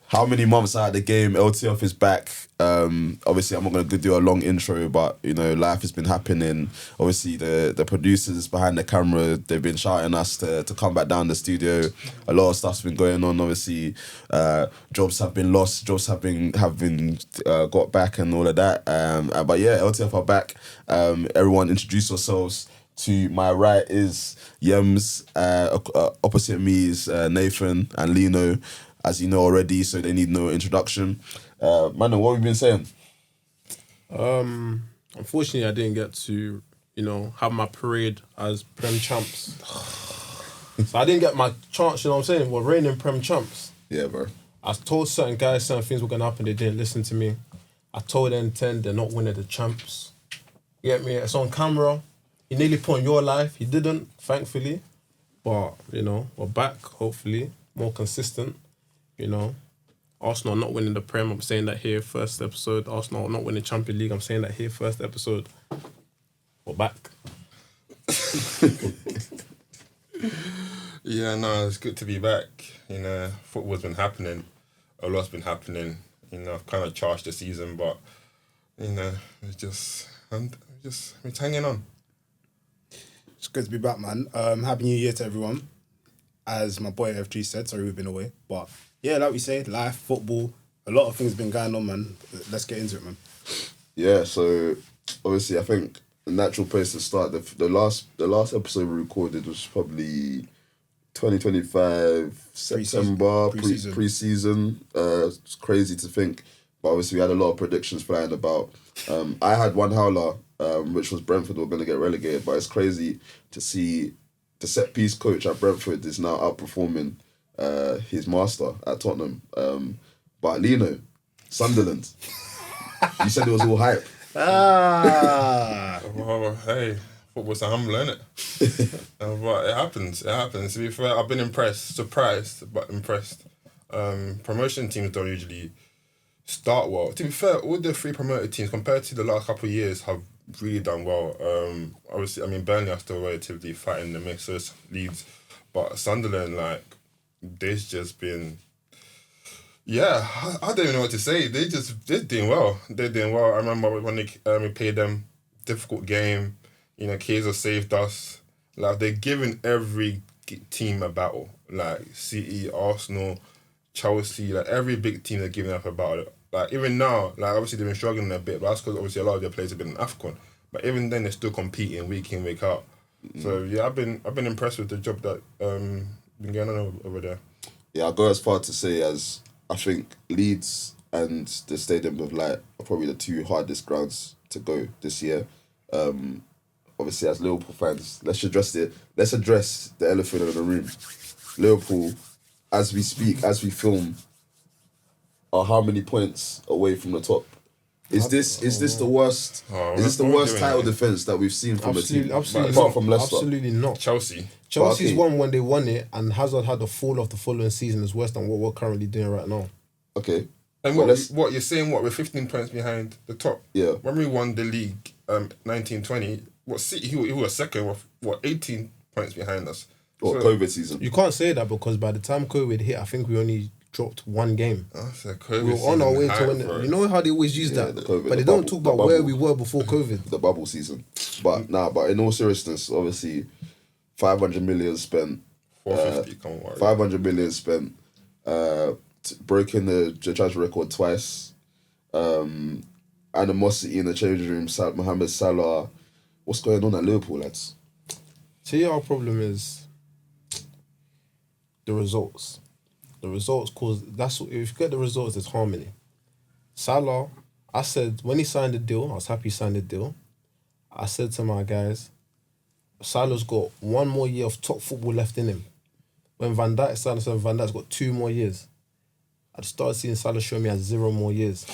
how many months out of the game? LTF is back. Obviously, I'm not going to do a long intro, but you know, life has been happening. Obviously, the producers behind the camera, they've been shouting us to come back down the studio. A lot of stuff's been going on. Obviously, jobs have been lost, jobs have been got back, and all of that. But yeah, LTF are back. Everyone, introduce yourselves. To my right is Yems. Opposite me is Nathan and Lino. As you know already, so they need no introduction. Mano, what have you been saying? Unfortunately, I didn't get to, have my parade as Prem champs. So I didn't get my chance, you know what I'm saying? We're reigning Prem champs. Yeah, bro. I told certain guys certain things were going to happen, they didn't listen to me. I told N10 they're not winning the champs. You get me? It's on camera. He nearly put on your life. He didn't, thankfully. But, we're back, hopefully. More consistent. Arsenal not winning the Prem, I'm saying that here, first episode. Arsenal not winning Champions League, I'm saying that here, first episode. We're back. Yeah, no, it's good to be back. Football's been happening. A lot's been happening. I've kind of charged the season, but, it's just hanging on. It's good to be back, man. Happy New Year to everyone. As my boy FG said, sorry we've been away. But yeah, like we say, life, football, a lot of things been going on, man. Let's get into it, man. Yeah, so obviously I think the natural place to start, the last episode we recorded was probably 2025 September, pre-season. It's crazy to think, but obviously we had a lot of predictions flying about. I had one howler, which was Brentford were going to get relegated, but it's crazy to see the set-piece coach at Brentford is now outperforming his master at Tottenham. But Lino, Sunderland, you said it was all hype. Well, hey, football's a humble, isn't it? But it happens. To be fair, I've been impressed, surprised, but impressed. Promotion teams don't usually start well. To be fair, all the three promoted teams compared to the last couple of years have really done well. Obviously, Burnley are still relatively fighting the mixers, Leeds, but Sunderland, they've just been, I don't even know what to say. They're doing well. They're doing well. I remember when we played them, difficult game. Kaiser saved us. They're giving every team a battle. City, Arsenal, Chelsea, every big team they're giving up a battle. Even now, obviously they've been struggling a bit, but that's because obviously a lot of their players have been in AFCON. But even then, they're still competing week in, week out. So yeah, I've been impressed with the job that been going on over there. Yeah, I'll go as far to say as I think Leeds and the Stadium of Light are probably the two hardest grounds to go this year. Obviously, as Liverpool fans, let's address the elephant in the room. Liverpool, as we speak, as we film, are how many points away from the top? Is this the worst? Is this the worst title defense that we've seen from a team? Absolutely, apart from Leicester. Absolutely not. Chelsea's won when they won it, and Hazard had a fall off the following season is worse than what we're currently doing right now. Okay. And what you're saying? We're 15 points behind the top. Yeah. When we won the league, 1920, City who was second? 18 points behind us. COVID season. You can't say that because by the time COVID hit, I think we only dropped one game. We were on our way to win it. You know how they always use that? But they don't talk about where we were before COVID. The bubble season. But in all seriousness, obviously, 500 million spent. 450, come on. 500 million spent. Breaking the transfer record twice. Animosity in the changing room. Mohamed Salah. What's going on at Liverpool, lads? See, our problem is the results. The results cause if you get the results, there's harmony. Salah, I said when he signed the deal, I was happy he signed the deal. I said to my guys, Salah's got one more year of top football left in him. When Van Dijk signed, I said Van Dijk's got 2 more years. I started seeing Salah show me as 0 more years.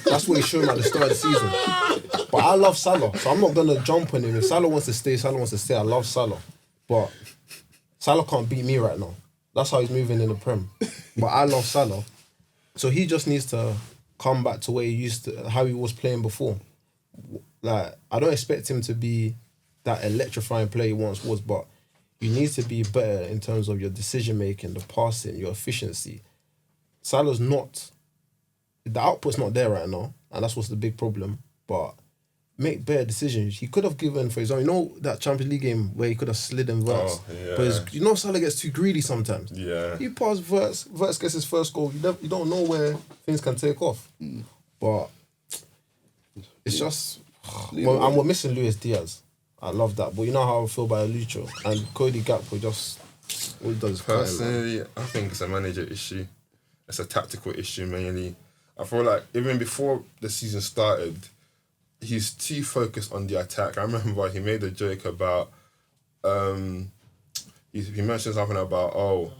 That's what he showed me at the start of the season. But I love Salah, so I'm not gonna jump on him. If Salah wants to stay, Salah wants to stay. I love Salah, but Salah can't beat me right now. That's how he's moving in the Prem. But I love Salah. So he just needs to come back to where he used to, how he was playing before. I don't expect him to be that electrifying player he once was, but you need to be better in terms of your decision making, the passing, your efficiency. Salah's not. The output's not there right now, and that's what's the big problem. But make better decisions. He could have given, for example, you know that Champions League game where he could have slid in Verts. Oh, yeah. But Salah gets too greedy sometimes. Yeah. He passed Verts. Verts gets his first goal. You don't know where things can take off. But it's just. Well, and we're missing Luis Diaz. I love that. But you know how I feel about Lucho. And Cody Gakpo just. All he does is cut him, man. Personally, I think it's a manager issue. It's a tactical issue mainly. I feel like even before the season started, he's too focused on the attack. I remember he made a joke about, he mentioned something about,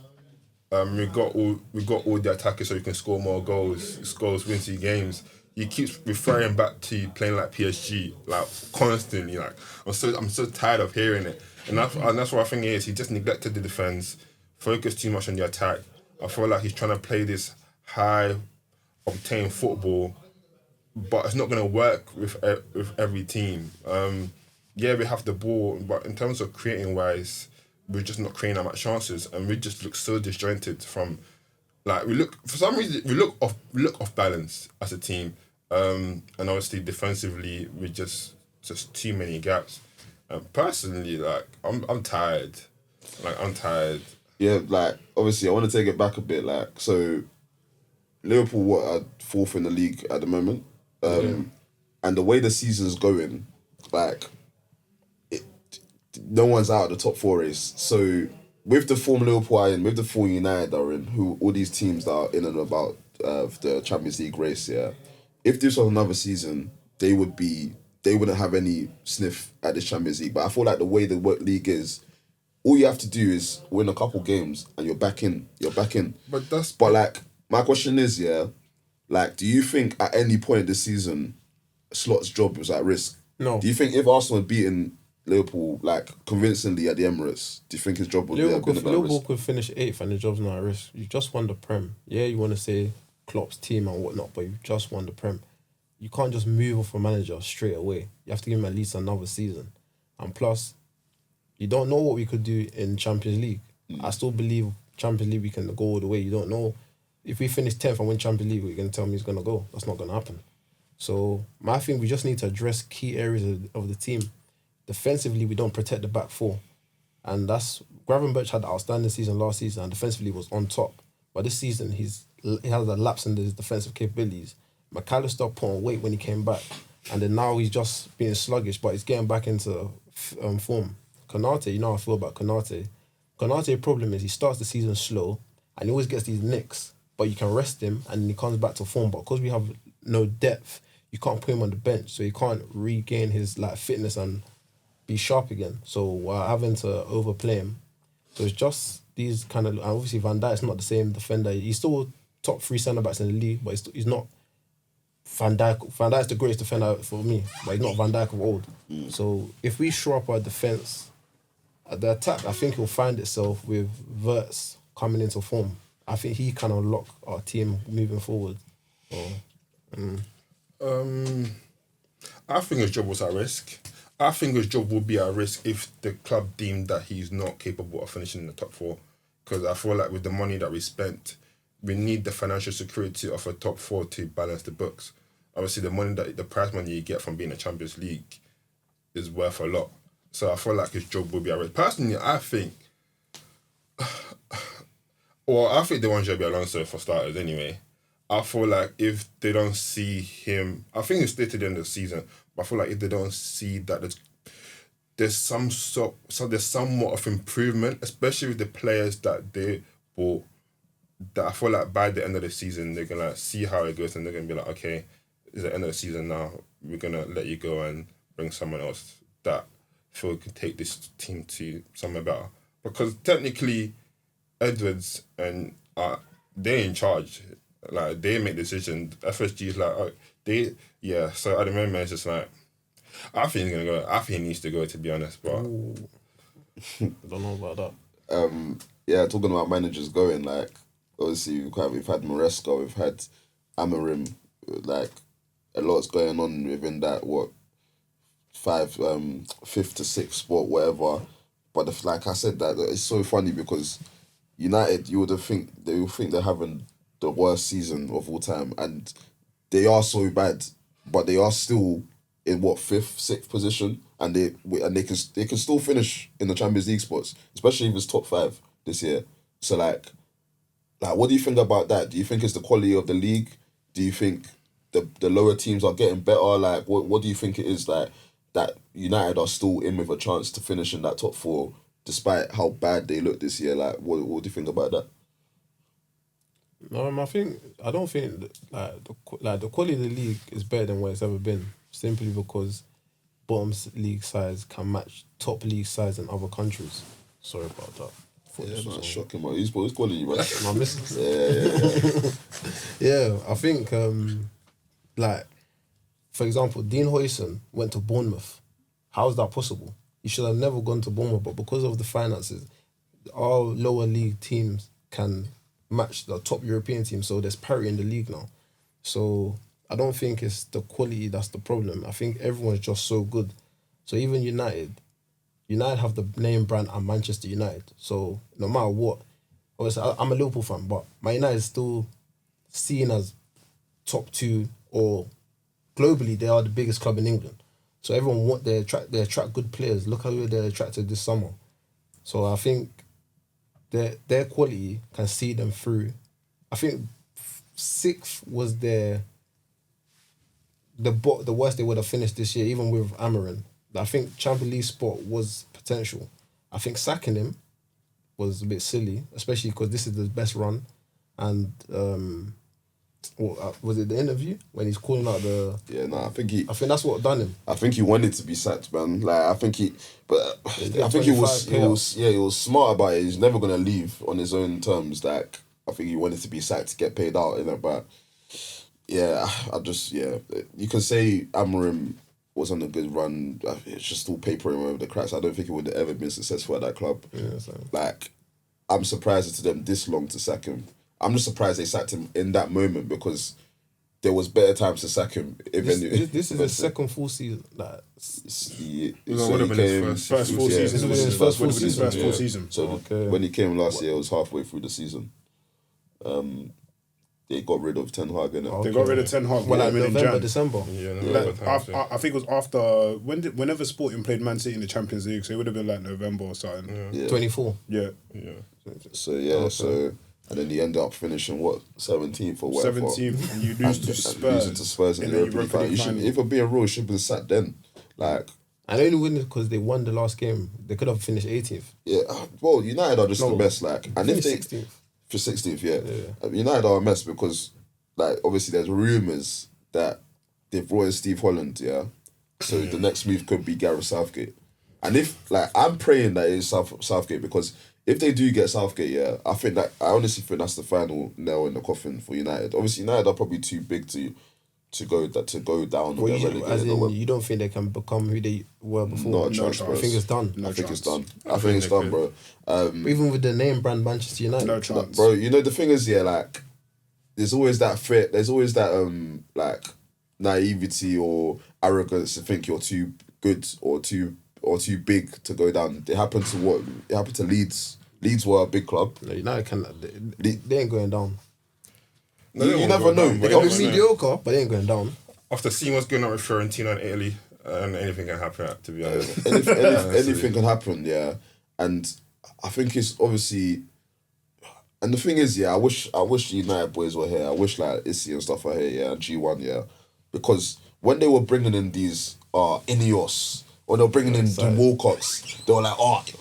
we got all the attackers so we can score more goals, wins you games. He keeps referring back to playing like PSG, like constantly. Like I'm so tired of hearing it, and that's what I think it is. He just neglected the defense, focused too much on the attack. I feel like he's trying to play this high octane football, but it's not going to work with every team. Yeah, we have the ball, but in terms of creating wise, we're just not creating that much chances, and we just look so disjointed from. Like we look off balance as a team, and obviously defensively we just too many gaps. And personally, like I'm tired. Like I'm tired. Yeah, like obviously I want to take it back a bit. Like so, Liverpool are fourth in the league at the moment, and the way the season's going, like no one's out of the top four race. So with the form Liverpool are in, with the form United are in, who all these teams that are in and about the Champions League race, yeah. If this was another season, they wouldn't have any sniff at this Champions League. But I feel like the way the league is, all you have to do is win a couple games and you're back in. But like my question is, yeah, like do you think at any point this season, Slot's job was at risk? No. Do you think if Arsenal had beaten Liverpool like convincingly at the Emirates, do you think his job would have been at Liverpool risk? could finish 8th and the job's not at risk. You just won the Prem. Yeah, you want to say Klopp's team and whatnot, but you just won the Prem. You can't just move off a manager straight away. You have to give him at least another season. And plus, you don't know what we could do in Champions League. I still believe Champions League we can go all the way. You don't know. If we finish 10th and win Champions League, you're going to tell me he's going to go. That's not going to happen. So, I think we just need to address key areas of the team. Defensively, we don't protect the back four. And that's... Gravenberch had an outstanding season last season and defensively was on top. But this season, he has a lapse in his defensive capabilities. McAllister put on weight when he came back. And then now he's just being sluggish, but he's getting back into form. Konate, you know how I feel about Konate. Konate's problem is he starts the season slow and he always gets these nicks. But you can rest him and then he comes back to form. But because we have no depth, you can't put him on the bench. So he can't regain his fitness and be sharp again. So we're having to overplay him. So it's just these kind of... Obviously Van Dijk's not the same defender. He's still top 3 centre-backs in the league, but he's not Van Dijk. Van Dijk's the greatest defender for me, but he's not Van Dijk of old. So if we shore up our defence, at the attack, I think it'll find itself with Verts coming into form. I think he can unlock our team moving forward. I think his job was at risk. I think his job will be at risk if the club deemed that he's not capable of finishing in the top 4. Because I feel like with the money that we spent, we need the financial security of a top 4 to balance the books. Obviously, the prize money you get from being a Champions League is worth a lot. So I feel like his job will be at risk. Personally, I think they want Xabi Alonso for starters anyway. I feel like if they don't see him, I think it's stated in the season, but I feel like if they don't see that there's somewhat of improvement, especially with the players that they bought, that I feel like by the end of the season, they're going to see how it goes and they're going to be like, okay, it's the end of the season now, we're going to let you go and bring someone else that feel can take this team to somewhere better. Because technically, Edwards and they're in charge. Like, they make decisions. FSG is like, so at the moment, it's just like, I think he's going to go. I think he needs to go, to be honest. But I don't know about that. Talking about managers going, like, obviously we've had Maresca, we've had Amorim, like, a lot's going on within that, fifth to sixth spot, whatever. But like I said, that it's so funny because United, they would think they're having the worst season of all time, and they are so bad, but they are still in what, 5th, 6th position, and they can still finish in the Champions League spots, especially if it's top 5 this year. So like what do you think about that? Do you think it's the quality of the league? Do you think the lower teams are getting better? Like what do you think it is that United are still in with a chance to finish in that top 4 despite how bad they look this year? Like what do you think about that? I don't think the quality of the league is better than what it's ever been, simply because bottom league size can match top league size in other countries. Sorry about that. Yeah, shocking, man. Who's calling you, man? My missus. Yeah. Yeah, I think for example, Dean Huijsen went to Bournemouth. How is that possible? He should have never gone to Bournemouth, but because of the finances, our lower league teams can match the top European team, so there's parity in the league now. So I don't think it's the quality that's the problem. I think everyone's just so good. So even United have the name brand and Manchester United. So no matter what, obviously I'm a Liverpool fan, but Man United is still seen as top 2, or globally they are the biggest club in England. So everyone they attract good players. Look how they attracted this summer. So I think their quality can see them through. I think 6th was the worst they would have finished this year, even with Amarin. I think Champions League spot was potential. I think sacking him was a bit silly, especially because this is the best run. And was it the interview when he's calling out the? Yeah, no, I think that's what done him. I think he wanted to be sacked, man. Like I think he was smart about it. He's never gonna leave on his own terms. Like I think he wanted to be sacked to get paid out, but yeah, you can say Amarim was on a good run. It's just still papering over the cracks. I don't think he would have ever been successful at that club. Yeah, same. Like, I'm surprised it took them this long to sack him. I'm just surprised they sacked him in that moment, because there was better times to sack him. This is his second full season. Would have been his first full season. His first full season. So when he came last year, it was halfway through the season. They got rid of Ten Hag, innit? They got rid of Ten Hag. November, December. Yeah, I think it was after whenever Sporting played Man City in the Champions League, so it would have been like November or something. Yeah. 24. Yeah. So and then he ended up finishing 17th or whatever. 17th, and you lose to Spurs. Losing to Spurs in the Europa League. You should, if we're being real, should have been sat then. Like, and they only win it because they won the last game. They could have finished 18th. Yeah, well, United are just the best. Like, and if they 16th. For 16th, yeah. United are a mess because, like, obviously there's rumours that they've brought in Steve Holland, yeah. So the next move could be Gareth Southgate. And if, like, I'm praying that it's Southgate, because if they do get Southgate, yeah, I honestly think that's the final nail in the coffin for United. Obviously, United are probably too big to go down. Well, you don't think they can become who they were before? Not a chance, bro. I think it's done. I think it's done. I think it's done, bro. Even with the name brand Manchester United. No chance. Bro, you know, the thing is, yeah, like, there's always that fear, there's always that, like, naivety or arrogance to think you're too good or too big to go down. It happened to Leeds. Leeds were a big club. No, United they ain't going down. No, you never know. They're going to be mediocre, but they ain't going down. After seeing what's going on with Fiorentina and Italy, and anything can happen, to be honest. Anything can happen, yeah. And I think it's obviously... And the thing is, yeah, I wish the United boys were here. I wish, like, Issy and stuff are here, yeah, and G1, yeah. Because when they were bringing in these Ineos, or they were bringing in the Walcotts, they were like,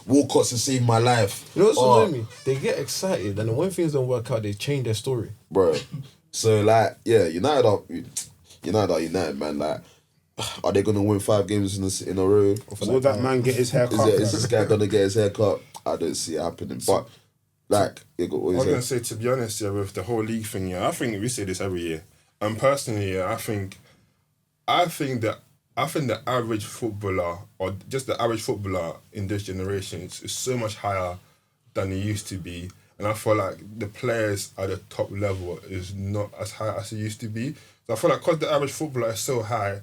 Walcotts has saved my life. You know what's annoying me? They get excited, and then when things don't work out, they change their story. Bro. So, like, yeah, United are United, man. Like, are they going to win 5 games in a row? Will that man get his hair cut? Is this guy going to get his hair cut? I don't see it happening. But, like, I was going to say, to be honest, yeah, with the whole league thing, yeah, I think we say this every year. And personally, yeah, I think the average footballer, or just the average footballer in this generation, is so much higher than it used to be. And I feel like the players at the top level is not as high as it used to be. So I feel like because the average footballer is so high,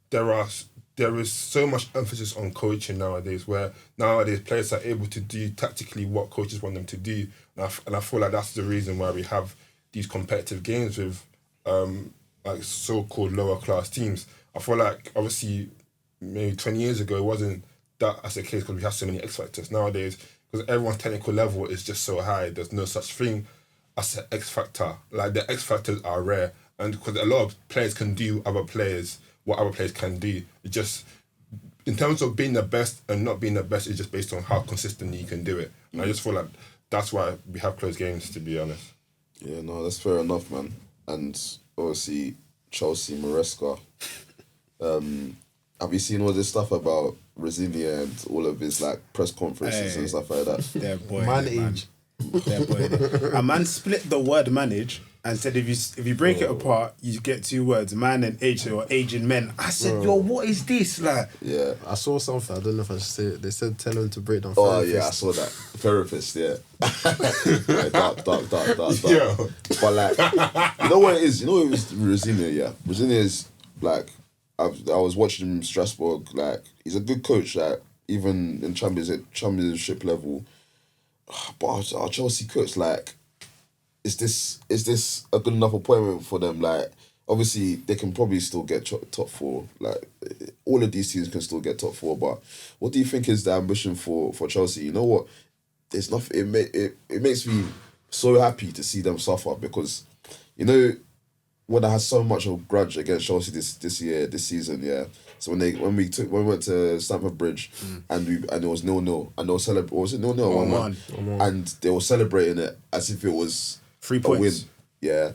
there is so much emphasis on coaching nowadays, where nowadays players are able to do tactically what coaches want them to do. And I feel like that's the reason why we have these competitive games with like so-called lower class teams. I feel like obviously maybe 20 years ago it wasn't that as the case because we have so many X factors nowadays. Because everyone's technical level is just so high, there's no such thing as an X factor. Like the X factors are rare, and because a lot of players can do other players what other players can do. It just in terms of being the best and not being the best, it's just based on how consistently you can do it. I just feel like that's why we have close games, to be honest. Yeah, no, that's fair enough, man. And obviously, Chelsea, Maresca. Have you seen all this stuff about Rosinia and all of his like press conferences and stuff like that? Their boy, Manage. Their boy. A man split the word manage and said if you break it apart, you get two words, man and age, or aging men. I said, yo, what is this? Like, Yeah. I saw something, I don't know if I should say it. They said tell him to break down Oh, therapist. yeah, I saw that. Therapist, yeah. Yeah, dark. Yeah. But like, you know what it is? You know what it was Rosinia, yeah? Rosinia is like, I was watching him in Strasbourg, like, he's a good coach, like, even in championship level. But our Chelsea coach, like, is this a good enough appointment for them? Like, obviously, they can probably still get top four. Like, all of these teams can still get top four. But what do you think is the ambition for Chelsea? You know what? There's nothing. It makes me so happy to see them suffer because, you know, when I had so much of a grudge against Chelsea this season, yeah. So when we went to Stamford Bridge and it was 0-0 and they were celebrating, was it 0-0 or 1-1? And they were celebrating it as if it was 3 a points. win. Yeah.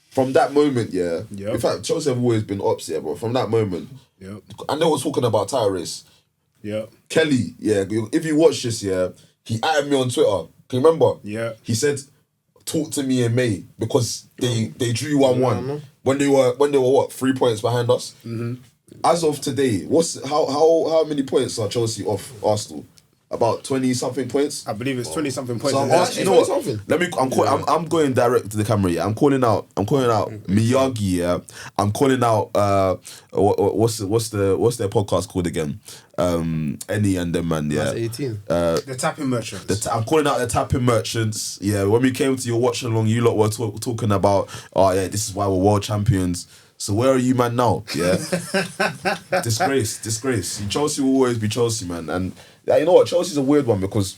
From that moment, yeah. Yep. In fact, Chelsea have always been ups, yeah, but from that moment, Yep. and they were talking about title race. Yeah. Kelly, yeah, if you watch this, yeah, he added me on Twitter. Can you remember? Yeah. He said, talk to me in May because they drew 1-1 when they were what 3 points behind us. Mm-hmm. As of today, how many points are Chelsea off Arsenal? About 20-something points. I believe it's 20-something points. So I'm asking, you know what? I'm going direct to the camera. Yeah, I'm calling out Miyagi. Yeah, I'm calling out. What's their podcast called again? Any and them man. Yeah, That's 18. The tapping merchants. I'm calling out the tapping merchants. Yeah, when we came to your watch along, you lot were talking about, oh yeah, this is why we're world champions. So where are you, man, now? Yeah, disgrace. Chelsea will always be Chelsea, man. And you know what? Chelsea's a weird one because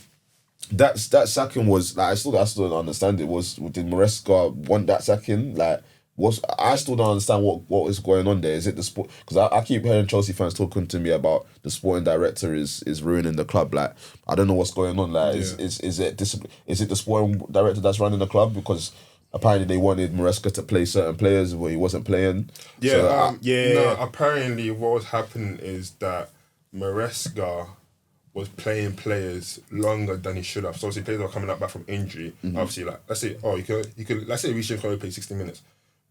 that sacking was like I still don't understand it. Did Maresca want that sacking? Like, I still don't understand what is going on there. Is it the sport? Because I keep hearing Chelsea fans talking to me about the sporting director is ruining the club. Like, I don't know what's going on. Like, is it discipline? Is it the sporting director that's running the club? Because apparently they wanted Maresca to play certain players where he wasn't playing. Yeah, So, No, apparently what was happening is that Maresca was playing players longer than he should have. So obviously players were coming back from injury. Mm-hmm. Obviously, like let's say, he could let's say Risha can only play 60 minutes,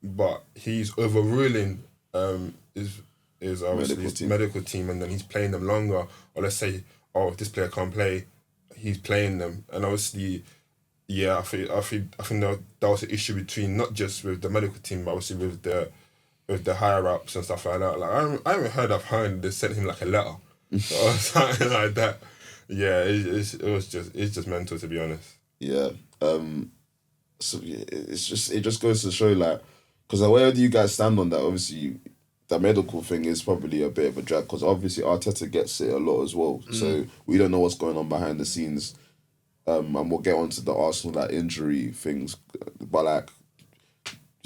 but he's overruling is obviously his medical team, and then he's playing them longer. Or let's say, this player can't play, he's playing them, and obviously, yeah, I think that was an issue between not just with the medical team, but obviously with the higher ups and stuff like that. Like I haven't heard of they sent him like a letter. Or something like that. Yeah, it's just mental, to be honest. Yeah. So it just goes to show, like, because where do you guys stand on that? Obviously, the medical thing is probably a bit of a drag because obviously Arteta gets it a lot as well. So we don't know what's going on behind the scenes. And we'll get onto the Arsenal like injury things, but like,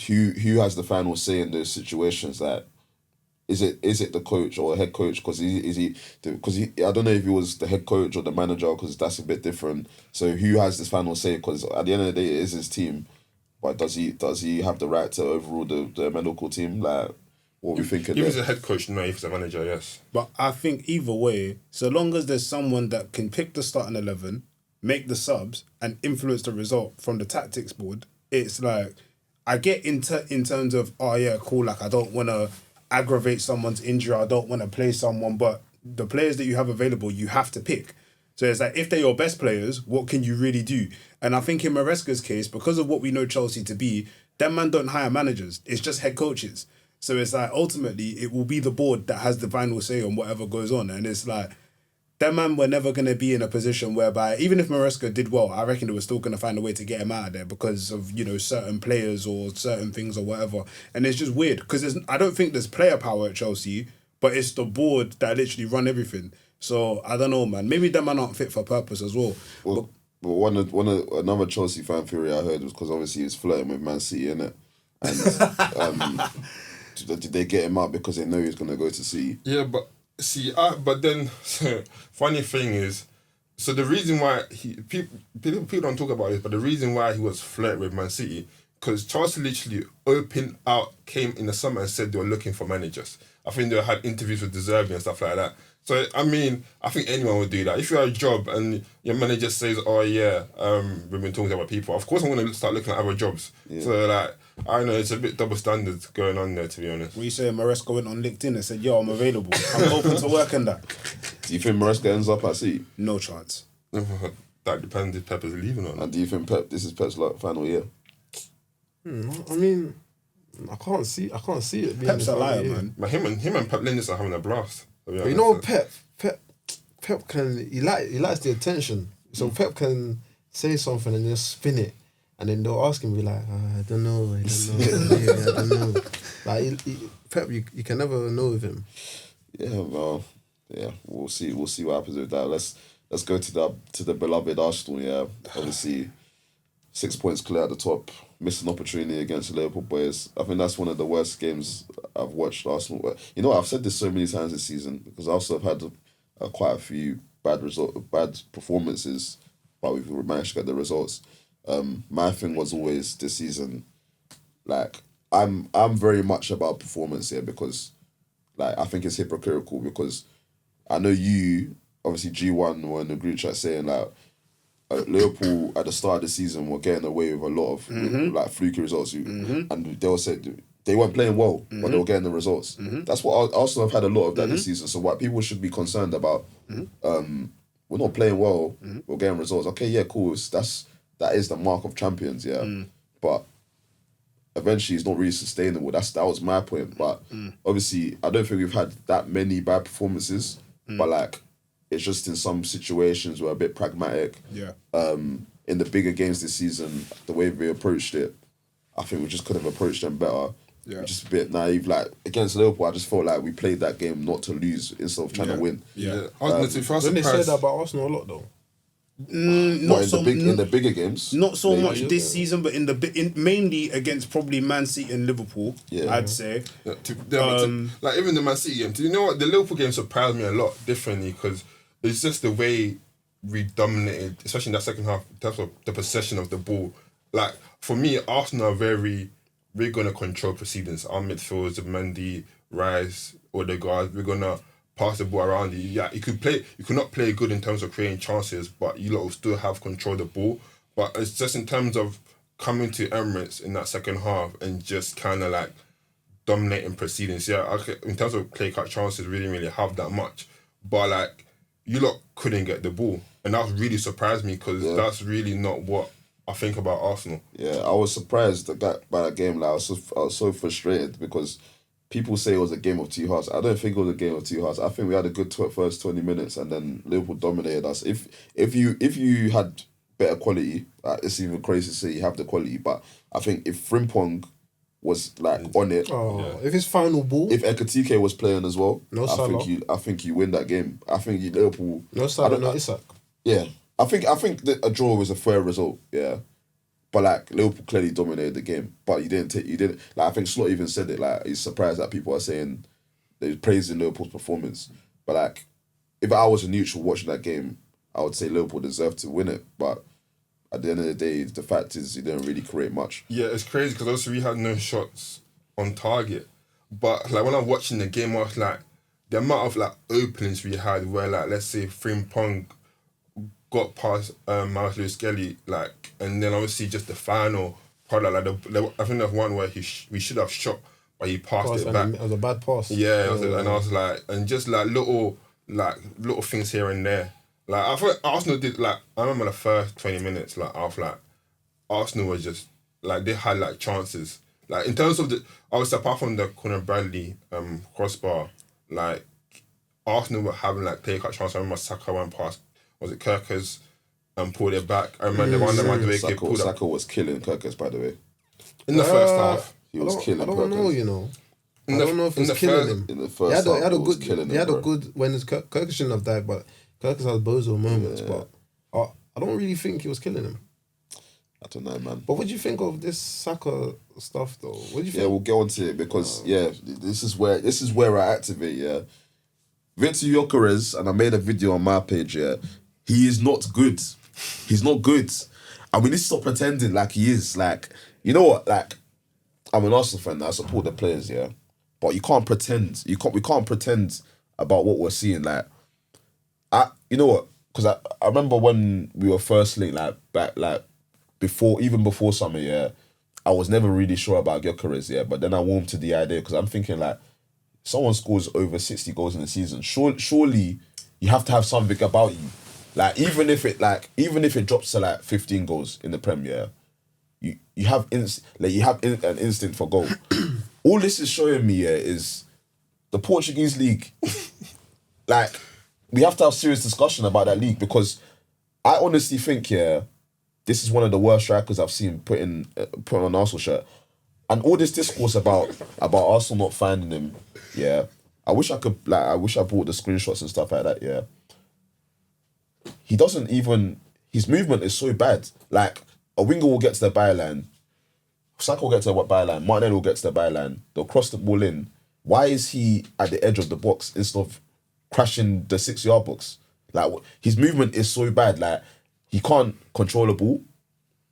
who has the final say in those situations? Like, is it the coach or head coach? Because I don't know if he was the head coach or the manager because that's a bit different. So who has this final say? Because at the end of the day, it is his team. But does he have the right to overrule the medical team? Like, what are we thinking? He was a head coach, no, he was a manager, yes. But I think either way, so long as there's someone that can pick the starting 11, make the subs, and influence the result from the tactics board, it's like, I get in terms of, oh yeah, cool, like I don't want to aggravate someone's injury, I don't want to play someone, but the players that you have available, you have to pick. So it's like, if they're your best players, what can you really do? And I think in Maresca's case, because of what we know Chelsea to be, them man don't hire managers, it's just head coaches. So it's like, ultimately, it will be the board that has the final say on whatever goes on. And it's like, Them man were never going to be in a position whereby, even if Maresca did well, I reckon they were still going to find a way to get him out of there because of, certain players or certain things or whatever. And it's just weird because I don't think there's player power at Chelsea, but it's the board that literally run everything. So I don't know, man. Maybe them man aren't fit for purpose as well. Well, but one of another Chelsea fan theory I heard was because obviously he was flirting with Man City, innit? And did they get him out because they know he's going to go to City? Yeah, but see, but then funny thing is, so the reason why people don't talk about this, but the reason why he was flirting with Man City, because Chelsea literally came in the summer and said they were looking for managers. I think they had interviews with De Zerbi and stuff like that. So, I mean, I think anyone would do that. If you have a job and your manager says, oh yeah, we've been talking about people, of course I'm going to start looking at other jobs. Yeah. So, like, I know it's a bit double standards going on there, to be honest. What you saying? Maresca went on LinkedIn and said, yo, I'm available. I'm open to work and that. Do you think Maresca ends up at City? No chance. That depends if Pep is leaving or not. And do you think this is Pep's final year? I mean, I can't see it being Pep's a liar, man. But him and Pep Lindis are having a blast. But Pep can, he likes the attention. So Pep can say something and just spin it. And then they'll ask him, be like, I don't know. I don't know. Like, Pep, you can never know with him. Yeah, well, yeah, we'll see what happens with that. Let's go to the beloved Arsenal, yeah. Obviously, 6 points clear at the top, missed an opportunity against the Liverpool boys. I think that's one of the worst games I've watched Arsenal. You know, I've said this so many times this season because Arsenal have had quite a few bad performances, but we've managed to get the results. My thing was always this season, like I'm very much about performance here because, like, I think it's hypocritical because I know you obviously G1 were in the group chat saying like Liverpool at the start of the season were getting away with a lot of like fluky results, and they all said they weren't playing well, but they were getting the results. That's what Arsenal have had a lot of that this season. So what people should be concerned about, we're not playing well, we're getting results. Okay, yeah, cool. That is the mark of champions, yeah. But eventually, it's not really sustainable. That was my point. But obviously, I don't think we've had that many bad performances. But like, it's just in some situations we're a bit pragmatic. Yeah. In the bigger games this season, the way we approached it, I think we just could have approached them better. Yeah. We're just a bit naive. Like against Liverpool, I just felt like we played that game not to lose instead of trying to win. Yeah. Don't they say that about Arsenal a lot though? Not so in the bigger games. Not so much this season, but mainly against probably Man City and Liverpool. Yeah. I'd say. Like even the Man City game. Do you know what the Liverpool game surprised me a lot differently because it's just the way we dominated, especially in that second half, in terms of the possession of the ball. Like for me, Arsenal are we're gonna control proceedings. Our midfielders, Mendy, Rice, Odegaard, we're gonna pass the ball around you. Yeah, you could not play good in terms of creating chances, but you lot will still have control of the ball. But it's just in terms of coming to Emirates in that second half and just kind of like dominating proceedings. Yeah, okay, in terms of clear cut chances, we didn't really have that much. But like, you lot couldn't get the ball. And that really surprised me because that's really not what I think about Arsenal. Yeah, I was surprised by that game. Like, I was so frustrated because people say it was a game of two halves. I don't think it was a game of two halves. I think we had a good first 20 minutes and then Liverpool dominated us. If you had better quality, it's even crazy to say you have the quality, but I think if Frimpong was like on it, if his final ball, if Ekatike was playing as well, I think you win that game. I think Liverpool. No Salah, no Isak. Yeah, I think that a draw was a fair result. Yeah. But like Liverpool clearly dominated the game, but you didn't. Like I think Slot even said it. Like he's surprised that people are saying they're praising Liverpool's performance. But like, if I was a neutral watching that game, I would say Liverpool deserved to win it. But at the end of the day, the fact is you didn't really create much. Yeah, it's crazy because also we had no shots on target. But like when I'm watching the game, I was like, the amount of like openings we had where like let's say Frimpong got past Miles Lewis-Skelly, like, and then obviously just the final product, like I think there's one where we should have shot, but he passed it back. It was a bad pass. Yeah, and I was like, and just like little things here and there. Like I thought Arsenal did like I remember the first 20 minutes, like I was like Arsenal was just like they had like chances. Like in terms of the obviously apart from the Conor Bradley crossbar, like Arsenal were having like clear-cut chances. I remember Saka went past, was it Gyokeres, and pulled it back. I remember the one that the way he pulled up. Saka was killing Gyokeres, by the way. In the first half. He was killing I don't know, Gyokeres. you know. I don't know if in it's the killing first- him. In the first half, he was killing him, He had a bro. good when his Kirk shouldn't have died, but Kirk has bozo moments. But I don't really think he was killing him. I don't know, man. But what do you think of this Saka stuff, though? What do you think? Yeah, we'll get on to it because this is where I activate. Yeah, Victor Gyokeres, and I made a video on my page. Yeah, he is not good. He's not good, and we need to stop pretending like he is. Like, you know what? Like, I'm an Arsenal fan. I support the players. Yeah, but you can't pretend. We can't pretend about what we're seeing. Like, you know what? Because I remember when we were first linked, before summer, yeah, I was never really sure about Gyokeres, yeah, but then I warmed to the idea because I'm thinking like, someone scores over 60 goals in a season, surely you have to have something about you, like even if it drops to like 15 goals in the Prem, yeah, you have an instinct for goal. All this is showing me, yeah, is the Portuguese league. Like, we have to have serious discussion about that league because I honestly think, yeah, this is one of the worst strikers I've seen put on an Arsenal shirt. And all this discourse about Arsenal not finding him, yeah. I wish I brought the screenshots and stuff like that, yeah. He doesn't even, his movement is so bad. Like, a winger will get to the byline, Saka will get to the byline, Martinelli will get to the byline, they'll cross the ball in. Why is he at the edge of the box instead of crashing the 6-yard box? Like, his movement is so bad, like, he can't control the ball.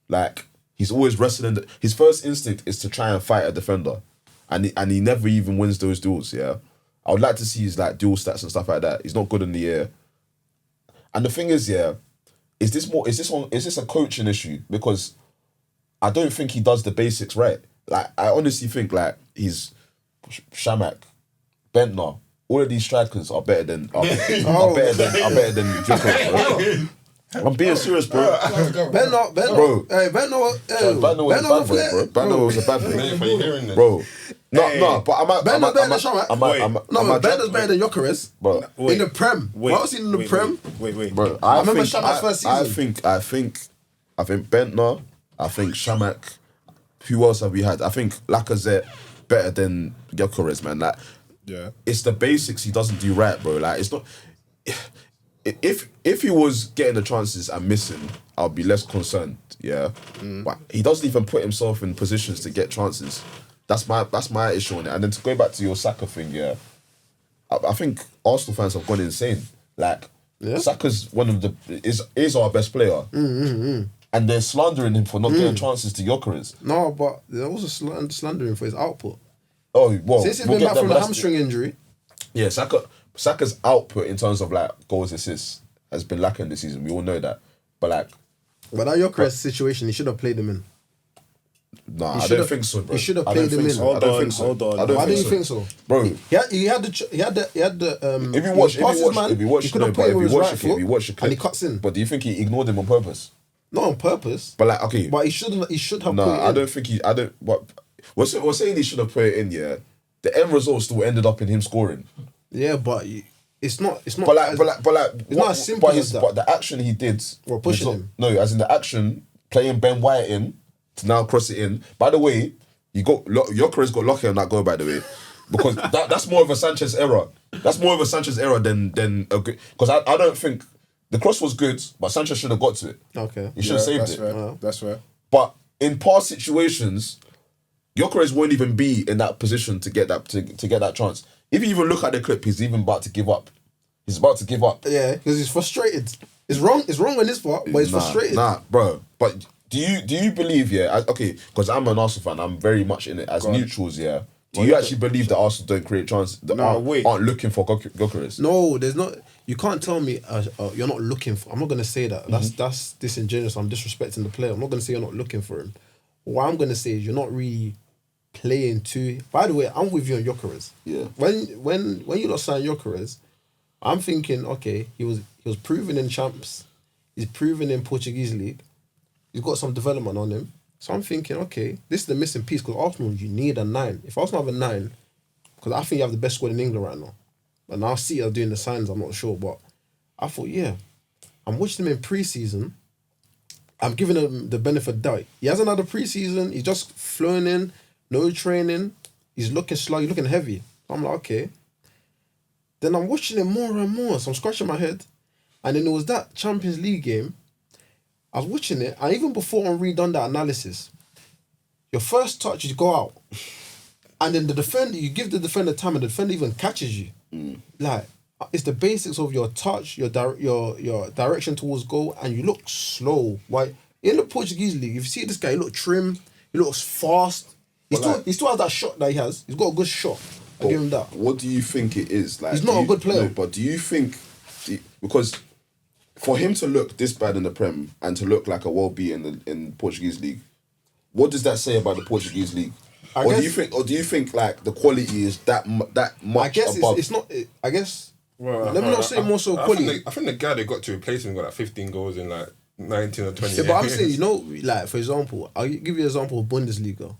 Like, he's always wrestling. His first instinct is to try and fight a defender. And he never even wins those duels, yeah. I would like to see his like dual stats and stuff like that. He's not good in the air. And the thing is, yeah, is this a coaching issue? Because I don't think he does the basics right. Like, I honestly think like he's Shamak, Bentner, all of these strikers are better than Gyokeres, bro. I'm being serious, bro. Bentner, Bro. Hey, Bentner was Bentner was a bad boy, bro. Bentner was a bad boy. Are you hearing this? Bro. No, but I might... Bentner's better than Shamak. No, Bentner's better than Gyokeres. Bro. In the Prem. What was he in the Prem? Wait. Bro, I remember Shamak's first season. I think Bentner, I think Shamak, who else have we had? I think Lacazette better than Gyokeres, man. Like, Yeah. it's the basics he doesn't do right, bro. Like, it's not... If he was getting the chances and missing, I'll be less concerned, yeah. But he doesn't even put himself in positions to get chances. That's my issue on it. And then to go back to your Saka thing, yeah, I think Arsenal fans have gone insane. Like, Saka's one of the is our best player, and they're slandering him for not getting chances to Gyokeres. No, but they're also slandering for his output. Oh well, Since he's been back from the hamstring injury. Yeah, Saka's output in terms of like goals, assists has been lacking this season. We all know that, but like, But that Gyokeres situation, he should have played him in. nah, I don't think so, bro. He should have I don't played him think in. so. I don't think so. Hold on. I don't Why think do you so. think so, Bro? He had the. If you watch, he could have played with his right foot, if you watch the clip, and he cuts in. But do you think he ignored him on purpose? Not on purpose. But like, okay, But he shouldn't. He should have. no, put it I in. don't think he. I don't. What we're saying he should have put it in. Yeah, the end result still ended up in him scoring. Yeah, but it's not. It's not. But like, it's not as simple as that. But the action he did, Well, pushing him. No, as in the action, playing Ben White in to now cross it in. By the way, Gyokeres got lucky on that goal. By the way, because that's more of a Sanchez error. That's more of a Sanchez error than a good. Because I don't think the cross was good, but Sanchez should have got to it. Okay. He should have saved That's it. fair. That's fair. But in past situations, Gyokeres won't even be in that position to get that to get that chance. If you even look at the clip, he's even about to give up. He's about to give up. Yeah, because he's frustrated. It's wrong. It's wrong on this part, but he's frustrated. Nah, bro. But do you believe? Yeah, okay. Because I'm an Arsenal fan. I'm very much in it as neutrals. Yeah. Do you actually believe that Arsenal don't create chances? That aren't looking for Gyokeres? No, there's not. You can't tell me you're not looking for. I'm not gonna say that. That's disingenuous. I'm disrespecting the player. I'm not gonna say you're not looking for him. What I'm gonna say is you're not really playing too. By the way, I'm with you on Gyokeres. Yeah. When you not signed Gyokeres, I'm thinking, okay, he was proven in champs, he's proven in Portuguese league, he's got some development on him. So I'm thinking, okay, this is the missing piece because Arsenal, you need a 9. If Arsenal have a 9, because I think you have the best squad in England right now. But now City are doing the signs, I'm not sure. But I thought, yeah, I'm watching him in pre-season. I'm giving him the benefit of doubt. He hasn't had a pre-season. He's just flown in, no training. He's looking slow, he's looking heavy. I'm like, okay. Then I'm watching him more and more. So I'm scratching my head. And then it was that Champions League game. I was watching it. And even before Henri done that analysis, your first touch, you go out. And then the defender, you give the defender time and the defender even catches you. Like, it's the basics of your touch, your direction towards goal, and you look slow. Why? In the Portuguese league, if you see this guy, he look trim, he looks fast. He still has that shot that he has. He's got a good shot. I give him that. What do you think it is? Like, he's not a good player. No, but do you think... Because for him to look this bad in the Prem and to look like a well-beaten in Portuguese league, what does that say about the Portuguese league? Or do you think like the quality is that much? I guess above? it's not. I guess. Well, let me not say more so quality. I think the guy they got to replace him got like 15 goals in like 19 or 20 Yeah, but I'm saying, like for example, I'll give you an example of Bundesliga.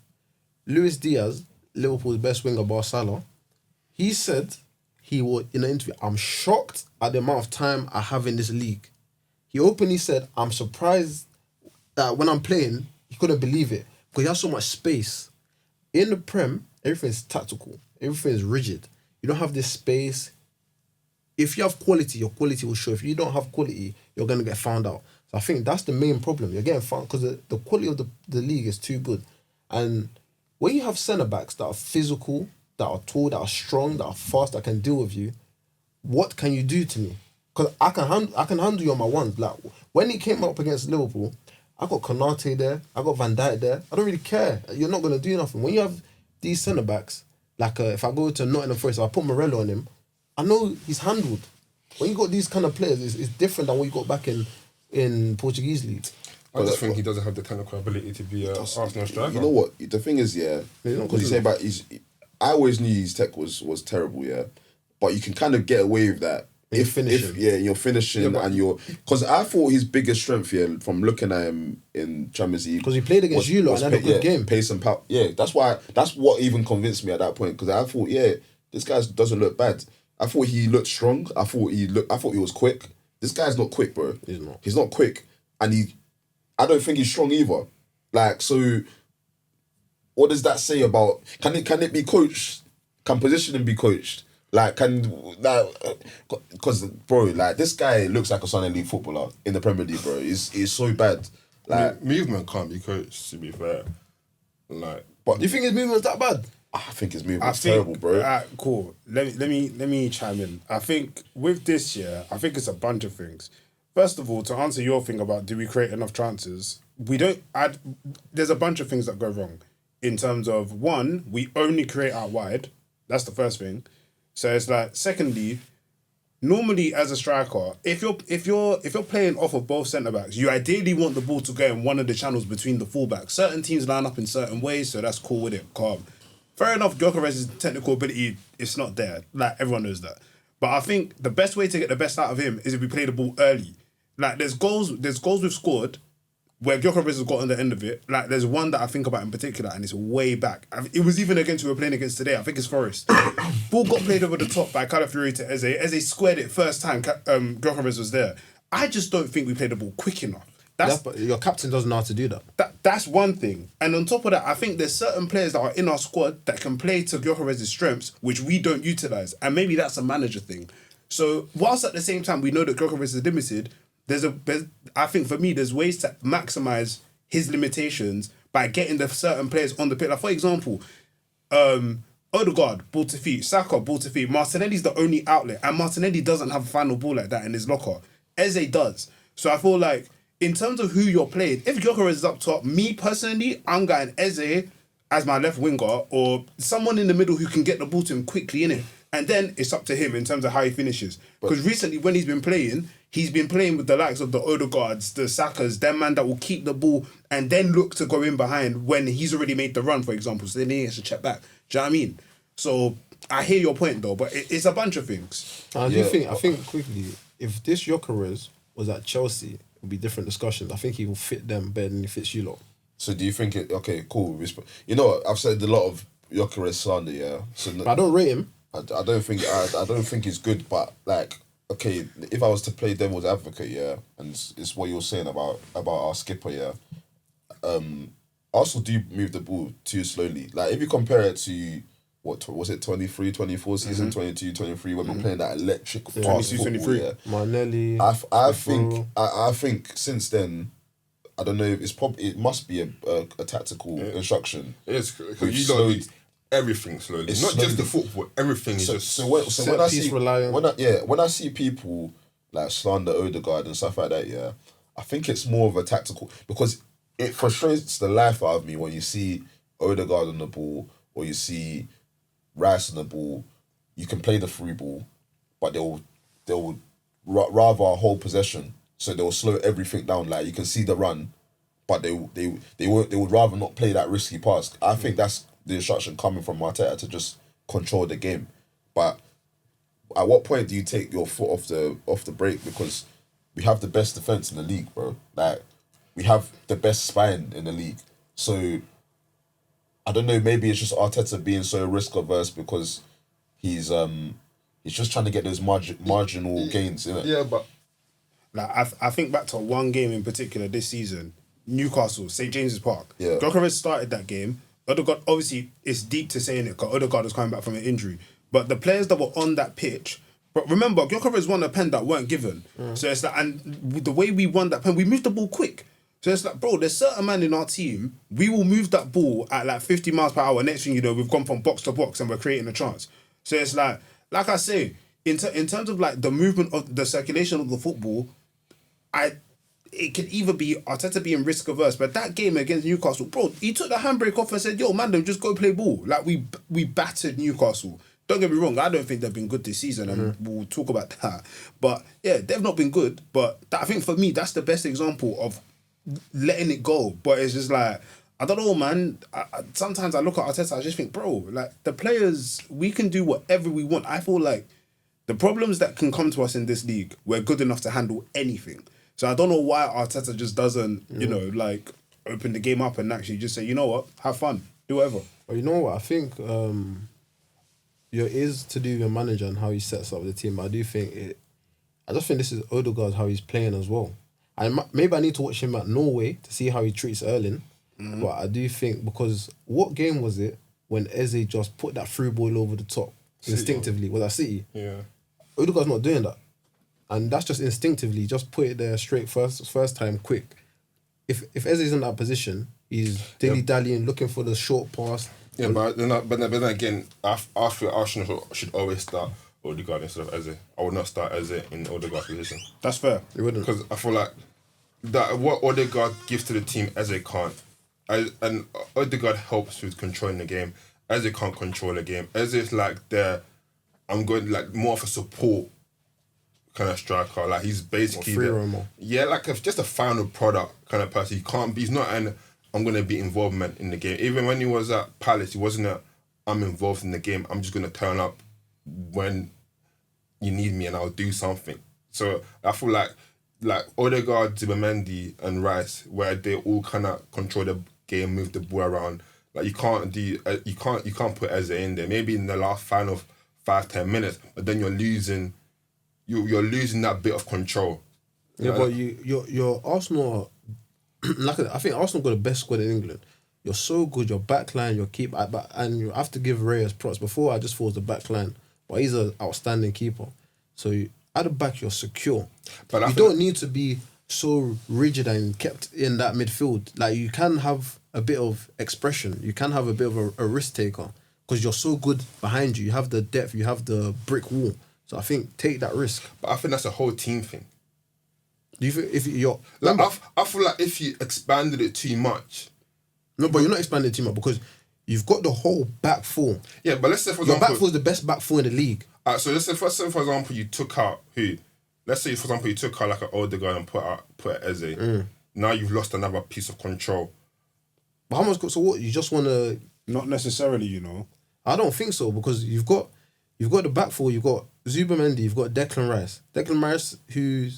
Luis Diaz, Liverpool's best winger, bar Salah, he said he would in an interview, I'm shocked at the amount of time I have in this league. He openly said, I'm surprised that when I'm playing, he couldn't believe it because he has so much space. In the Prem, everything's tactical. Everything's rigid. You don't have this space. If you have quality, your quality will show. If you don't have quality, you're going to get found out. So I think that's the main problem. You're getting found because the quality of the league is too good. And when you have centre-backs that are physical, that are tall, that are strong, that are fast, that can deal with you, what can you do to me? Because I can handle you on my ones. Like, when he came up against Liverpool, I got Konate there. I got Van Dijk there. I don't really care. You're not going to do nothing. When you have these centre-backs, like if I go to Nottingham Forest, if I put Morello on him, I know he's handled. When you got these kind of players, it's different than what you got back in Portuguese league. I just think he doesn't have the technical ability to be an Arsenal striker. You know what? The thing is, yeah, because you say about I always knew his tech was terrible, yeah, but you can kind of get away with that. If you're finishing and you're... Because I thought his biggest strength, from looking at him in Champions League... Because he played against you lot and had a good game. Pace and power. Yeah, that's what even convinced me at that point. Because I thought, this guy doesn't look bad. I thought he looked strong. I thought he was quick. This guy's not quick, bro. He's not. He's not quick. And I don't think he's strong either. Like, so... What does that say about... Can it be coached? Can positioning be coached? Like, because, bro, like, this guy looks like a Sunday League footballer in the Premier League, bro. He's so bad. Like, movement can't be coached, to be fair. Like, but do you think his movement's that bad? I think his movement's terrible, bro. Cool. Let me chime in. I think with this year, I think it's a bunch of things. First of all, to answer your thing about do we create enough chances, there's a bunch of things that go wrong. In terms of, one, we only create out wide. That's the first thing. So it's like, secondly, normally as a striker, if you're playing off of both centre backs, you ideally want the ball to go in one of the channels between the fullbacks. Certain teams line up in certain ways, so that's cool with it, calm. Fair enough, Gyokeres' technical ability, it's not there. Like, everyone knows that. But I think the best way to get the best out of him is if we play the ball early. Like, there's goals we've scored where Gyokeres has got on the end of it. Like, there's one that I think about in particular, and it's way back. It was even against who we were playing against today. I think it's Forest. Ball got played over the top by Calafiori to Eze. Eze squared it first time Gyokeres was there. I just don't think we played the ball quick enough. But your captain doesn't know how to do that. That's one thing. And on top of that, I think there's certain players that are in our squad that can play to Gyokeres' strengths, which we don't utilise. And maybe that's a manager thing. So whilst at the same time we know that Gyokeres is limited, I think for me, there's ways to maximise his limitations by getting the certain players on the pitch. Like, for example, Odegaard, ball to feet, Saka, ball to feet. Martinelli's the only outlet, and Martinelli doesn't have a final ball like that in his locker. Eze does. So I feel like, in terms of who you're playing, if Gyokeres is up top, me personally, I'm going Eze as my left winger, or someone in the middle who can get the ball to him quickly, innit? And then it's up to him in terms of how he finishes. Because recently, when he's been playing with the likes of the Odegaards, the Sakas, them man that will keep the ball and then look to go in behind when he's already made the run, for example. So then he has to check back. Do you know what I mean? So I hear your point though, but it's a bunch of things. I think quickly, if this Gyokeres was at Chelsea, it would be different discussions. I think he will fit them better than he fits you lot. So do you think it... Okay, cool. You know, I've said a lot of Gyokeres slander, yeah. So but I don't rate him. I don't think he's good, but like, okay, if I was to play devil's advocate, yeah, and it's what you're saying about our skipper, yeah. Arsenal do move the ball too slowly. Like if you compare it to what was it 23, 24 season, 22, 23 when we're playing that electric fast 22, football, 23. yeah. Manelli. I think since then, I don't know. It must be a tactical instruction. It is because We've you slowed- don't do everything slowly. It's Not just slowly. the football. Everything is just. So when I set see piece reliant. when I see people like slander Odegaard and stuff like that, yeah, I think it's more of a tactical because it frustrates the life out of me when you see Odegaard on the ball or you see Rice on the ball. You can play the free ball, but they'll rather hold possession, so they'll slow everything down. Like you can see the run, but they would rather not play that risky pass. I think that's the instruction coming from Arteta to just control the game. But at what point do you take your foot off the brake? Because we have the best defense in the league, bro. Like we have the best spine in the league. So I don't know. Maybe it's just Arteta being so risk averse because he's just trying to get those marginal gains, innit? Yeah, but Like I think back to one game in particular this season, Newcastle, St James's Park. Yeah. Gyokeres started that game. Odegaard, obviously, it's deep to say in it because Odegaard was coming back from an injury. But the players that were on that pitch, but remember, Gyokeres won a pen that weren't given. So it's like, and the way we won that pen, we moved the ball quick. So it's like, bro, there's certain man in our team, we will move that ball at like 50 miles per hour. Next thing you know, we've gone from box to box and we're creating a chance. So it's like I say, in terms of like the movement of the circulation of the football, it could either be Arteta being risk averse, but that game against Newcastle, bro, he took the handbrake off and said, "Yo, man, just go play ball." Like we battered Newcastle. Don't get me wrong, I don't think they've been good this season, and we'll talk about that. But yeah, they've not been good. But I think for me, that's the best example of letting it go. But it's just like, I don't know, man. Sometimes I look at Arteta, I just think, bro, like the players, we can do whatever we want. I feel like the problems that can come to us in this league, we're good enough to handle anything. So I don't know why Arteta just doesn't, you know, like open the game up and actually just say, you know what, have fun, do whatever. Well, you know what? I think it is to do with your manager and how he sets up the team. But I just think this is Odegaard, how he's playing as well. Maybe I need to watch him at Norway to see how he treats Erling. But I do think, because what game was it when Eze just put that through ball over the top instinctively? Was that City? yeah. Odegaard's not doing that. And that's just instinctively, just put it there straight first time, quick. If Eze's in that position, he's dilly-dallying, looking for the short pass. Yeah, but then again, I feel Arsenal should always start Odegaard instead of Eze. I would not start Eze in Odegaard's position. That's fair. You wouldn't. Because I feel like that what Odegaard gives to the team, Eze can't. And Odegaard helps with controlling the game. Eze can't control the game. Eze is like I'm going like more of a support kind of striker. Like he's basically just a final product kind of person. He's not I'm going to be involvement in the game. Even when he was at Palace, he wasn't I'm involved in the game. I'm just going to turn up when you need me and I'll do something. So I feel like Odegaard, Zubimendi and Rice, where they all kind of control the game, move the ball around. Like you can't put Eze in there. Maybe in the last final 5-10 minutes, but then you're losing that bit of control. Yeah, but your Arsenal, I think Arsenal got the best squad in England. You're so good. Your backline, your keeper, and you have to give Reyes props. Before I just thought it was the backline, but he's an outstanding keeper. So at the back, you're secure. But you don't need to be so rigid and kept in that midfield. Like you can have a bit of expression. You can have a bit of a risk taker because you're so good behind you. You have the depth. You have the brick wall. So I think take that risk. But I think that's a whole team thing. Do you think if you're like, I feel like if you expanded it too much. No, but you're not expanding it too much because you've got the whole back four. Yeah, but let's say for your example, back four is the best back four in the league. So let's say for example you took out who? Let's say for example you took out like an Odegaard and put Eze. Now you've lost another piece of control. But how much? So what? You just want to? Not necessarily, you know. I don't think so because you've got the back four. You've got Zubimendi. You've got Declan Rice. Declan Rice, who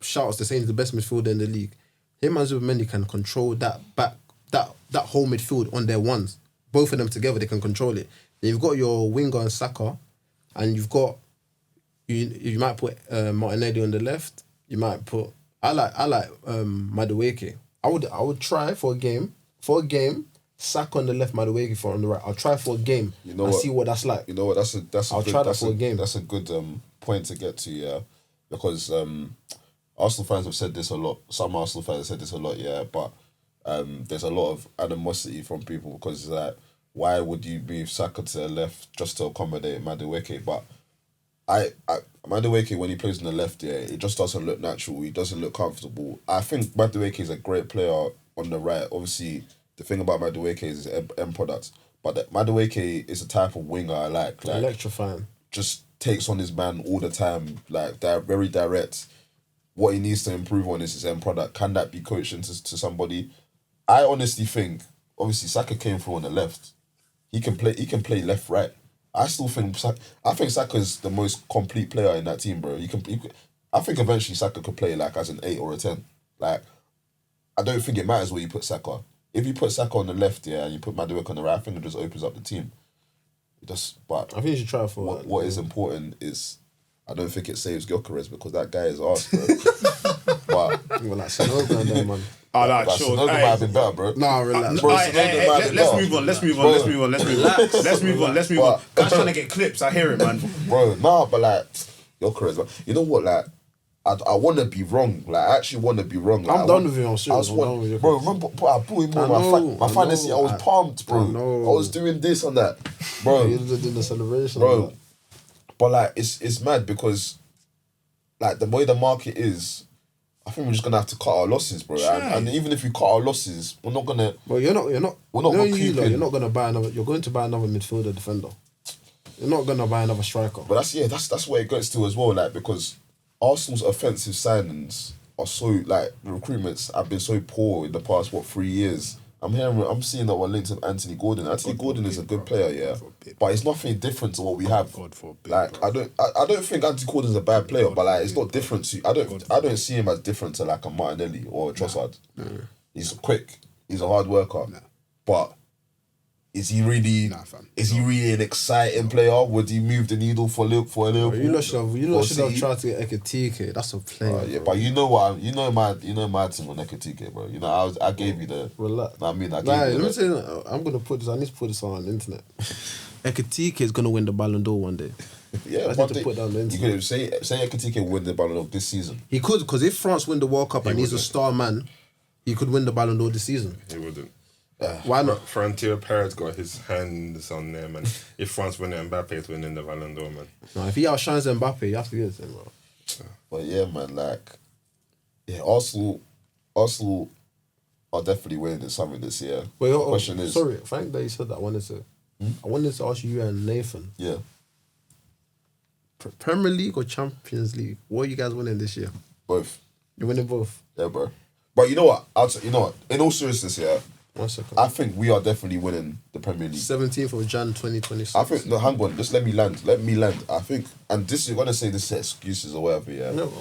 shouts the same as the best midfielder in the league. Him and Zubimendi can control that back, that whole midfield on their ones. Both of them together, they can control it. Then you've got your winger and Saka, and you've got you might put Martinelli on the left. You might put I like Madueke. I would try for a game. Saka on the left, Madueke for on the right. I'll try for a game and see what that's like. You know what? That's a I'll good, try that that's for a game. That's a good point to get to, yeah, because Arsenal fans have said this a lot. Some Arsenal fans have said this a lot, yeah, but there's a lot of animosity from people because it's like, why would you move Saka to the left just to accommodate Madueke? But Madueke, when he plays on the left, yeah, it just doesn't look natural. He doesn't look comfortable. I think Madueke is a great player on the right. Obviously, the thing about Madueke is his end product. But Madueke is a type of winger I like. Electrifying. Just takes on his man all the time. Like, they're very direct. What he needs to improve on is his end product. Can that be coached into somebody? I honestly think, obviously, Saka came through on the left. He can play left, right. I think Saka is the most complete player in that team, bro. I think eventually Saka could play like as an 8 or a 10. Like, I don't think it matters where you put Saka. If you put Saka on the left, yeah, and you put Madueke on the right, I think it just opens up the team. But I think you should try for what is important is I don't think it saves Gyokeres because that guy is arse, bro. But well, like Sanogo and them, man. Oh, no, but sure. Sanogo might have been better, bro. Nah, relax. Bro, Let's move on. Guys trying to get clips. I hear it, man. Bro, nah, but like Gyokeres, man. You know what? Like, I want to be wrong. Like, I actually want to be wrong. Like, I'm done with you. I'm serious. I'm done with you. Bro, remember, I bought him on my fantasy. I was pumped, bro. I was doing this and that, bro. You did the celebration, bro. But like, it's mad because, like, the way the market is, I think we're just gonna have to cut our losses, bro. And even if we cut our losses, we're not gonna. Well, you're not. We're not gonna keep in. You're not gonna buy another. You're going to buy another midfielder defender. You're not gonna buy another striker. But that's where it gets to as well. Like, because Arsenal's offensive signings are so, like, the recruitments have been so poor in the past 3 years. I'm seeing that one linked to Anthony Gordon. Anthony Gordon is a good player, yeah, but it's nothing different to what we have. Like, I don't think Anthony Gordon's a bad player, but like, it's not different to. I don't see him as different to like a Martinelli or a Trossard. He's quick. He's a hard worker, but is he really? Is he really an exciting player? Would he move the needle for Liverpool? You lot should have tried to get Ekitike. That's a player. Yeah, but you know what? You know my team on Ekitike, bro. You know, I gave you the. Relax. I mean, let me say, I'm gonna put this. I need to put this on the internet. Ekitike is gonna win the Ballon d'Or one day. Yeah, I need to put down the internet. You could say Ekitike win the Ballon d'Or this season. He could, because if France win the World Cup and he's a star man, he could win the Ballon d'Or this season. He wouldn't. Why not? Frontier Perez got his hands on there, man. If France win it, Mbappe's winning the Ballon d'Or, man. No, if he outshines Mbappe, you have to give it to him, bro. But yeah, man, like, yeah, Arsenal are definitely winning something this year. Wait, the question is, sorry, thank that you said that. I wanted to ask you and Nathan. Yeah. Premier League or Champions League? What are you guys winning this year? Both. You're winning both? Yeah, bro. But you know what? In all seriousness, yeah. 1 second. I think we are definitely winning the Premier League. 17th of Jan 2026. I think, no, hang on, just let me land. I think, and this, you're going to say this is excuses or whatever, yeah? No.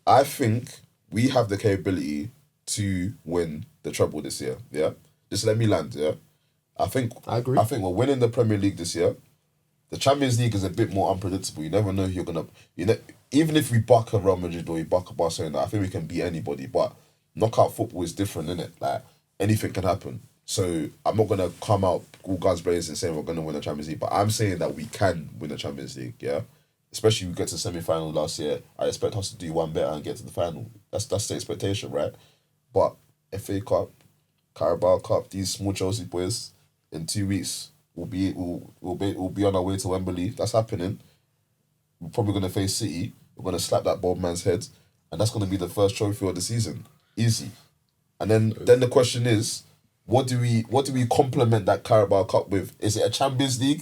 I think we have the capability to win the treble this year, yeah? Just let me land, yeah? I agree. I think we're winning the Premier League this year. The Champions League is a bit more unpredictable. You never know who you're going to... even if we buck a Real Madrid or we buck a Barcelona, I think we can beat anybody, but knockout football is different, innit? Like, anything can happen. So I'm not gonna come out all guns blazing saying we're gonna win the Champions League, but I'm saying that we can win the Champions League, yeah? Especially if we get to the semi-final last year, I expect us to do one better and get to the final. That's the expectation, right? But FA Cup, Carabao Cup, these small Chelsea boys, in 2 weeks, we'll be on our way to Wembley. That's happening. We're probably gonna face City. We're gonna slap that bald man's head, and that's gonna be the first trophy of the season. Easy. And then the question is, what do we complement that Carabao Cup with? Is it a Champions League?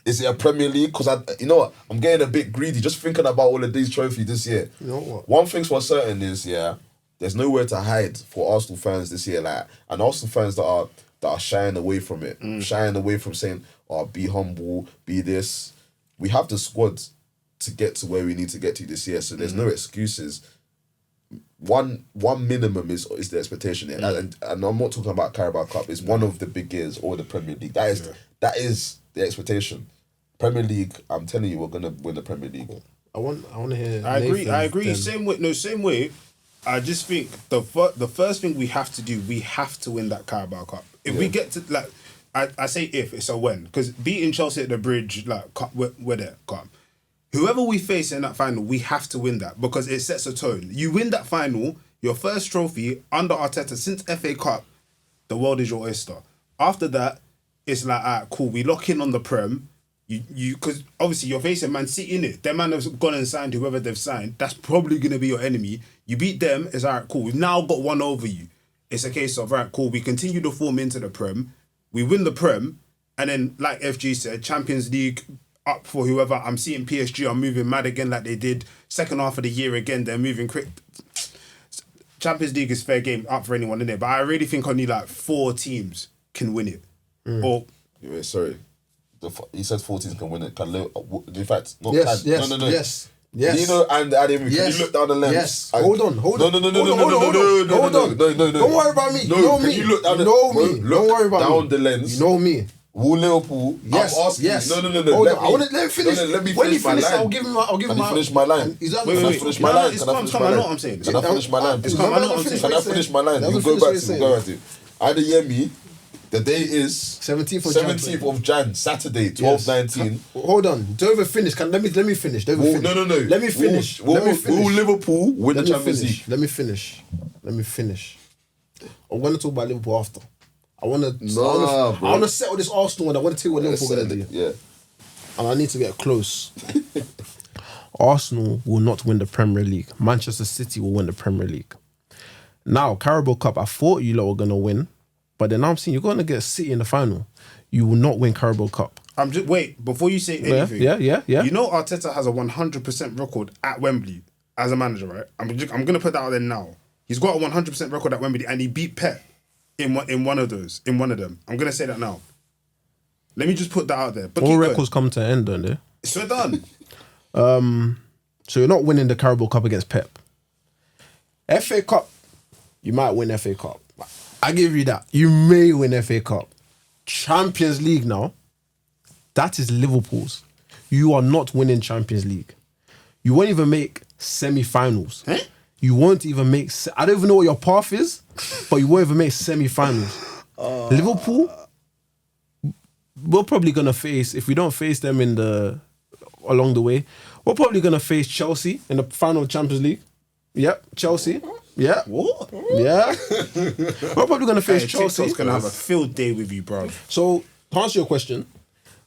Is it a Premier League? Because I'm getting a bit greedy just thinking about all of these trophies this year. You know what? One thing's for certain is, yeah, there's nowhere to hide for Arsenal fans this year. Like, and Arsenal fans that are shying away from it, shying away from saying, "Oh, be humble, be this." We have the squad to get to where we need to get to this year, so there's no excuses. One minimum is the expectation here, and I'm not talking about Carabao Cup. It's one of the big years or the Premier League. That is the expectation. Premier League, I'm telling you, we're gonna win the Premier League. I want to hear. I agree. Nathan's then. Same way. I just think the first thing we have to do, we have to win that Carabao Cup. If we get to like, I say if, it's a when, because beating Chelsea at the Bridge, like we're there. Cup. Whoever we face in that final, we have to win that because it sets a tone. You win that final, your first trophy under Arteta since FA Cup, the world is your oyster. After that, it's like, alright, cool. We lock in on the Prem. You because obviously you're facing Man City, innit? Their man have gone and signed whoever they've signed. That's probably gonna be your enemy. You beat them, it's alright, cool. We've now got one over you. It's a case of alright, cool. We continue to form into the Prem. We win the Prem, and then like FG said, Champions League up for whoever. I'm seeing PSG are moving mad again like they did second half of the year again. They're moving quick. Champions League is fair game up for anyone in it, but I really think only like 4 teams can win it. Or Wait, sorry. He said 4 teams can win it. In fact, not Yes, can. yes, No. yes. Yes. Dino and Ademi, Yes. can you look down the lens? Yes. Hold on. No. Don't worry about me. No, You know can me. you look down You know bro, me. look Don't worry about down me. the lens. You know me. Will Liverpool? Yes. I'm asking Yes. you. No. Hold Let on. me- I want to let him finish. No, let me When he finish my finishes, line. I'll give him. I'll give him. Can I finish my line? He's not. Can I finish my line? Can I finish my line? I know what I'm saying. Can I finish my line? It's please? calm, I know what I'm saying. Can I finish my line? You go back to go back to. Adeyemi, the day is 17th of Jan, Saturday, 12:19. Hold on. Don't even finish. Let me finish. Don't even finish. No. Let me finish. Will Let me finish. Liverpool win the Let me Champions finish. League? Let me finish. I'm going to talk about Liverpool after. I want to. Nah, I bro. want to settle this Arsenal and I want to tell you what Liverpool going to do. Yeah. And I need to get close. Arsenal will not win the Premier League. Manchester City will win the Premier League. Now, Carabao Cup, I thought you lot were going to win. But then I'm seeing you're going to get City in the final. You will not win Carabao Cup. I'm just wait before you say anything. Yeah. You know Arteta has a 100% record at Wembley as a manager, right? I'm gonna put that out there now. He's got a 100% record at Wembley, and he beat Pep in one of them. I'm gonna say that now. Let me just put that out there. But All records come to an end, don't they? So we're done. So you're not winning the Carabao Cup against Pep. FA Cup, you might win FA Cup. I give you that. You may win FA Cup. Champions League now, that is Liverpool's. You are not winning Champions League. You won't even make semi-finals. Huh? You won't even make... I don't even know what your path is, but you won't even make semi-finals. Liverpool, we're probably going to face... If we don't face them along the way, we're probably going to face Chelsea in the final of Champions League. Yep, Chelsea. Yeah. What? Yeah. We're probably going to face Chelsea. TikTok's gonna have a field day with you, bro. So, to answer your question,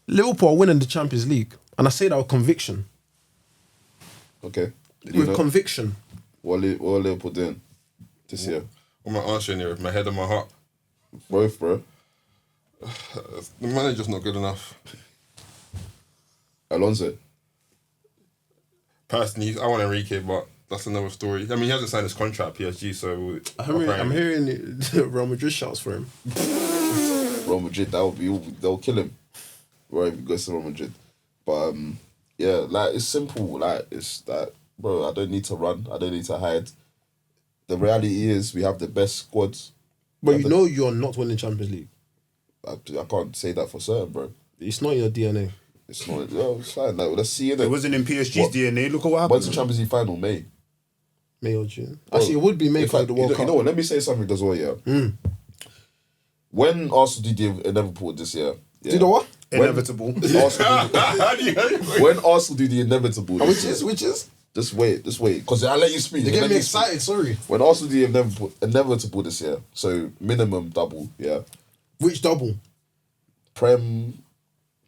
Liverpool are winning the Champions League. And I say that with conviction. Okay. With conviction. What are Liverpool doing this year? What am I answering here with my head and my heart? Both, bro. The manager's not good enough. Alonso. Personally, I want Enrique, but that's another story. I mean, he hasn't signed his contract at PSG, so... I'm hearing Real Madrid shouts for him. Real Madrid, they'll kill him. Right, if he goes to Real Madrid. But yeah, like it's simple. Like it's that, bro. I don't need to run. I don't need to hide. The reality is, we have the best squads. But you know you're not winning Champions League. I can't say that for certain, bro. It's not in your DNA. It's not. It's fine. Like, let's see it. It wasn't in PSG's What? DNA. Look at what When's happened. the Champions League final? May. May or June. Actually, it would be May for the World Cup. You know what? Let me say something as well. Yeah. When Arsenal did the inevitable this year. Yeah, Do you know what? Inevitable. When Arsenal do the inevitable, Which this year, is? Just wait, because I let you speak. You're getting me excited, sorry. When Arsenal do the inevitable this year, so minimum double, yeah. Which double? Prem,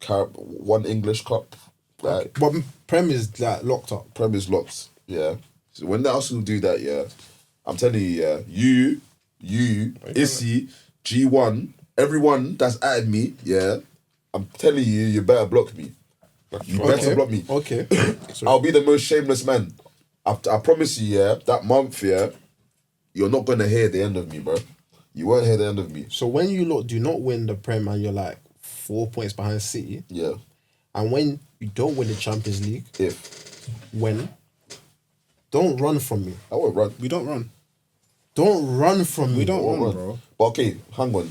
one English Cup, like But Prem is like locked up. Prem is locked, yeah. So when the Arsenal do that, yeah, I'm telling you, yeah, you, Issy, G1, everyone that's at me, yeah, I'm telling you, you better block me. You better block me. Okay. I'll be the most shameless man. I promise you, yeah, that month, yeah, you're not gonna hear the end of me, bro. You won't hear the end of me. So when you lot do not win the Prem and you're like 4 points behind City, Yeah. and when you don't win the Champions League, When don't run from me. I won't run. We don't run. Don't run from me. We don't I won't run, bro. But okay, hang on.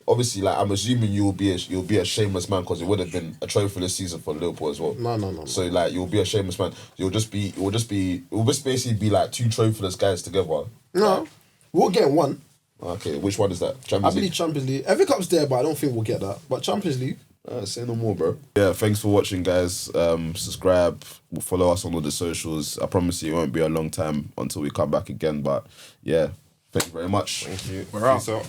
obviously, like I'm assuming you'll be a shameless man because it would have been a trophy this season for Liverpool as well. No. So like you'll be a shameless man. It will just basically be like two trophyless guys together. No, we'll get one. Okay, which one is that? I Champions believe League. Champions League. FA Cup's there, but I don't think we'll get that. But Champions League. Say no more, bro. Yeah, thanks for watching, guys. Subscribe, follow us on all the socials. I promise you, it won't be a long time until we come back again. But yeah, thank you very much. Thank you. We're out. Peace out.